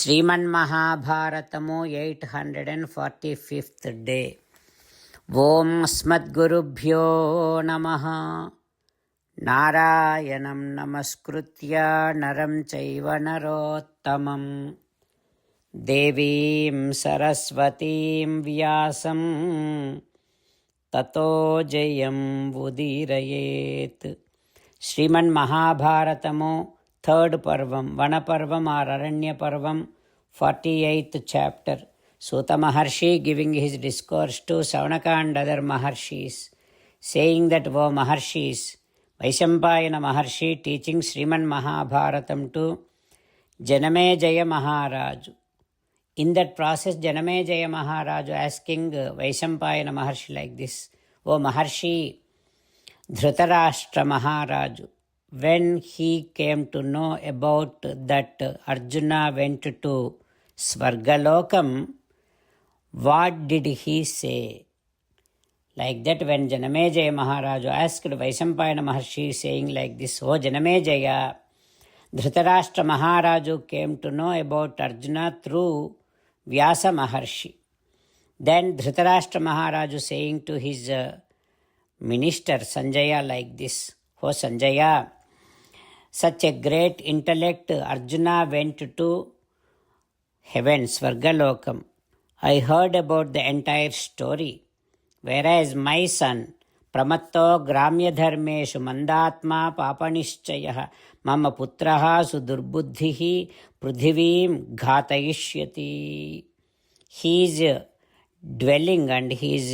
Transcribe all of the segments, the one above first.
ಶ್ರೀಮನ್ಮಹಾಭಾರತಮು 845th day. ಓಂ ಅಸ್ಮದ್ಗುರುಭ್ಯೋ ನಮಃ. ನಾರಾಯಣಂ ನಮಸ್ಕೃತ್ಯ ನರಂ ಚೈವ ನರೋತ್ತಮಂ ದೇವೀಂ ಸರಸ್ವತೀಂ ವ್ಯಾಸಂ ತತೋ Jayam ಉದೀರಯೇತ್. ಶ್ರೀಮನ್ಮಹಾಭಾರತಮು third ಪರ್ವಂ, ವನಪರ್ವಂ or Aranya Parvam, 48th chapter. Suta Maharshi giving his discourse to Savanaka and other Maharshis, saying that, O Maharshis, Vaishampayana Maharshi teaching Sriman Mahabharatam to Janamejaya Maharaju. In that process, Janamejaya Maharaju asking Vaishampayana Maharshi like this, O Maharshi, Dhritarashtra Maharaju, when he came to know about that Arjuna went to Svargalokam, what did he say? Like that, when Janamejaya Maharaju asked Vaishampayana Maharshi, saying like this, O Janamejaya, Dhritarashtra Maharaju came to know about Arjuna through Vyasa Maharshi. Then Dhritarashtra Maharaju saying to his minister Sanjaya like this, O Sanjaya, such a great intellect, Arjuna went to heaven, Svargalokam. I heard about the entire story. Whereas my son, Pramatto Gramya Dharmeshu Mandatma Papanishchayah Mama Putraha Sudurbuddhihi Prudhivim Ghatayishyati. He is dwelling and he is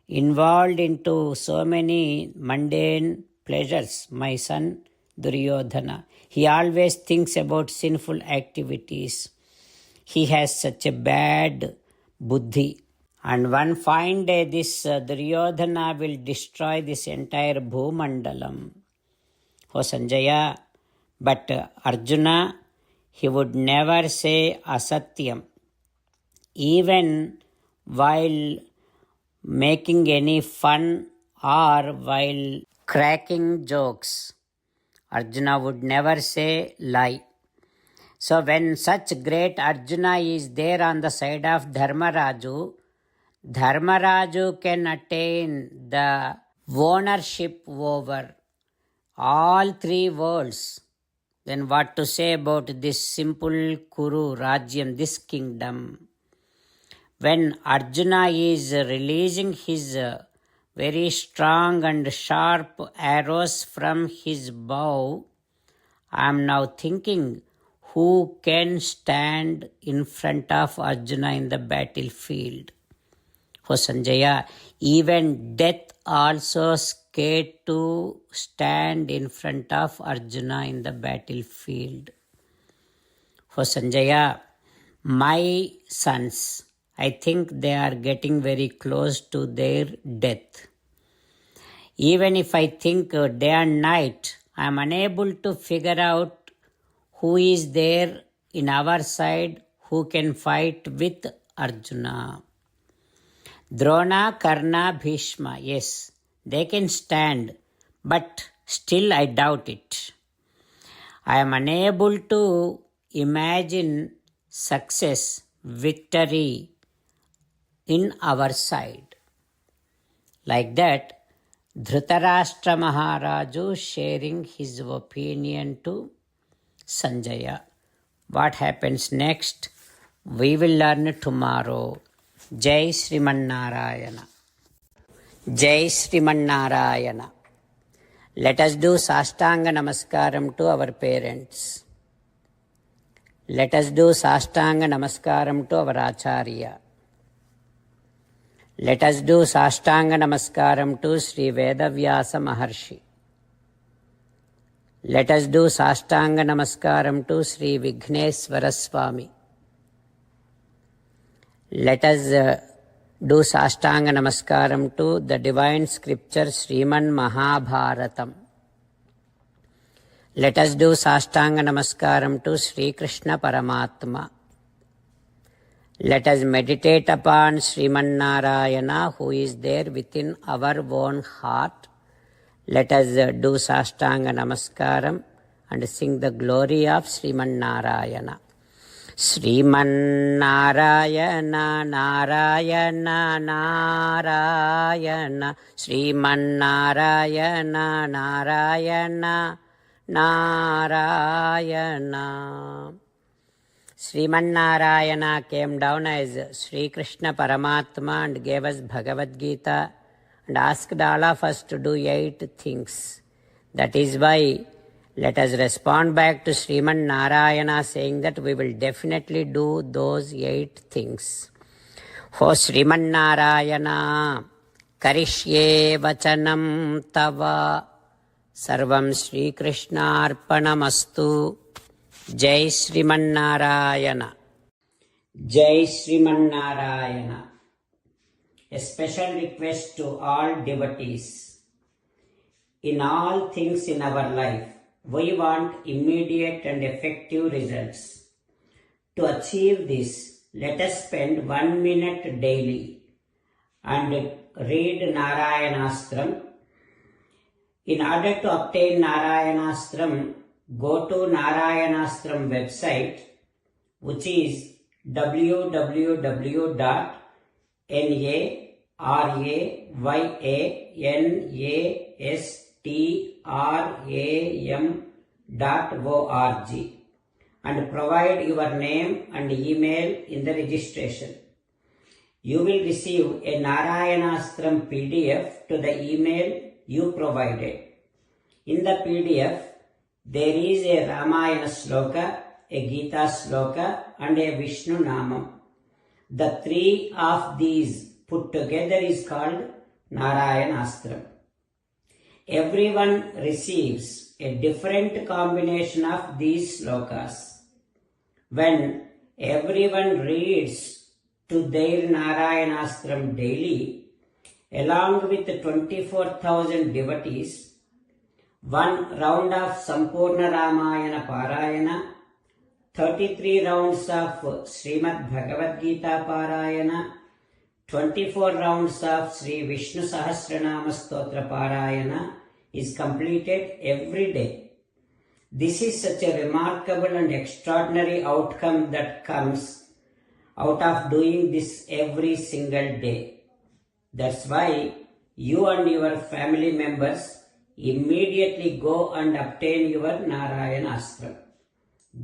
involved into so many mundane pleasures. My son Duryodhana, he always thinks about sinful activities. He has such a bad buddhi. And one fine day this Duryodhana will destroy this entire Bhumandalam. O Sanjaya, but Arjuna, he would never say asatyam. Even while making any fun or while cracking jokes, Arjuna would never say lie. So when such great Arjuna is there on the side of Dharmaraju, Dharmaraju can attain the ownership over all three worlds. Then what to say about this simple Kuru Rajyam, this kingdom? When Arjuna is releasing his very strong and sharp arrows from his bow, I am now thinking, who can stand in front of Arjuna in the battlefield? O Sanjaya, even death also scared to stand in front of Arjuna in the battlefield. O Sanjaya, my sons, I think they are getting very close to their death. Even if I think day and night, I am unable to figure out who is there in our side who can fight with Arjuna. Drona, Karna, Bhishma, yes, they can stand, but still I doubt it. I am unable to imagine success, victory in our side. Like that, Dhritarashtra Maharaju sharing his opinion to Sanjaya. What happens next? We will learn tomorrow. Jai Srimannarayana. Jai Srimannarayana. Let us do Sastanga Namaskaram to our parents. Let us do Sastanga Namaskaram to our Acharya. Let us do Sastanga Namaskaram to Sri Vedavyasa Maharshi. Let us do Sastanga Namaskaram to Sri Vighneshwara Swami. Let us do Sastanga Namaskaram to the divine scripture Sriman Mahabharatam. Let us do Sastanga Namaskaram to Sri Krishna Paramatma. Let us meditate upon Sriman Narayana who is there within our own heart. Let us do Sastanga Namaskaram and sing the glory of Sriman Narayana. Srimannarayana Narayana Narayana Srimannarayana Narayana Narayana. Srimanarayana came down as Sri Krishna Paramatma and gave us Bhagavad Gita and asked all of us to do 8 things. That is why let us respond back to Srimanarayana saying that we will definitely do those 8 things. For Srimanarayana Karishye Vachanam Tava Sarvam Sri Krishna Arpanamastu. Jai Srimanarayana. Jai Srimanarayana. A special request to all devotees. In all things in our life, we want immediate and effective results. To achieve this, let us spend 1 minute daily and read Narayanastram. In order to obtain Narayanastram, go to Narayanastram website, which is www.narayanastram.org and provide your name and email in the registration. You will receive a Narayanastram PDF to the email you provided. In the PDF, there is a Ramayana sloka, a Gita sloka and a Vishnu Namam. The 3 of these put together is called Narayanastram. Everyone receives a different combination of these slokas. When everyone reads to their Narayanastram daily, along with 24,000 devotees, 1 round of Sampurna Ramayana Parayana, 33 rounds of Srimad Bhagavad Gita Parayana, 24 rounds of Sri Vishnu Sahasranama Stotra Parayana is completed every day. This is such a remarkable and extraordinary outcome that comes out of doing this every single day. That's why you and your family members immediately go and obtain your Narayanastram.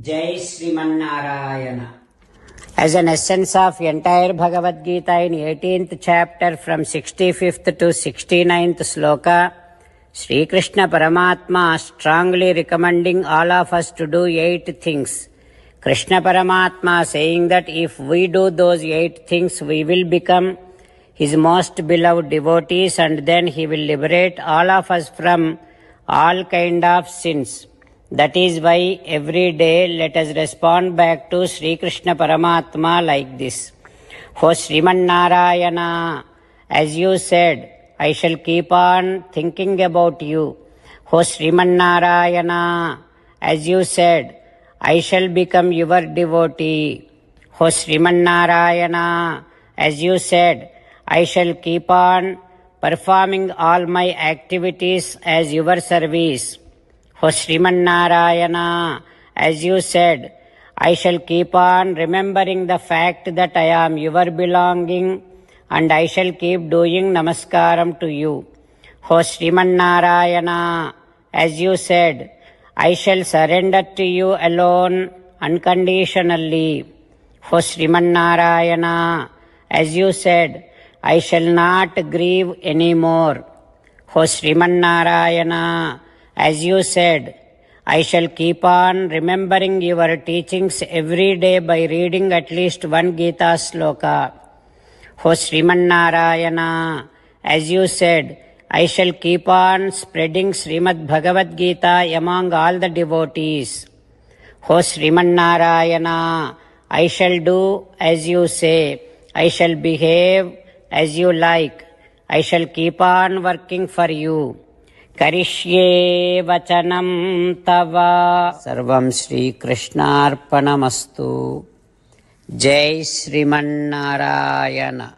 Jai Srimanarayana. As an essence of entire Bhagavad Gita in 18th chapter from 65th to 69th sloka, Sri Krishna Paramatma strongly recommending all of us to do 8 things. Krishna Paramatma saying that if we do those 8 things, we will become His most beloved devotees and then He will liberate all of us from all kind of sins. That is why every day let us respond back to Sri Krishna Paramatma like this. For Srimanarayana, as you said, I shall keep on thinking about you. For Srimanarayana, as you said, I shall become your devotee. For Srimanarayana, as you said, I shall keep on performing all my activities as your service. For Srimanarayana, as you said, I shall keep on remembering the fact that I am your belonging and I shall keep doing namaskaram to you. For Srimanarayana, as you said, I shall surrender to you alone unconditionally. For Srimanarayana, as you said, I shall not grieve anymore. For Srimanarayana, as you said, I shall keep on remembering your teachings every day by reading at least 1 Gita sloka. For Srimanarayana, as you said, I shall keep on spreading Srimad Bhagavad Gita among all the devotees. For Srimanarayana, I shall do as you say. I shall behave as you like. I shall keep on working for you. Karishye vachanam tava. Sarvam Shri Krishnarpanamastu. Jai Srimanarayana.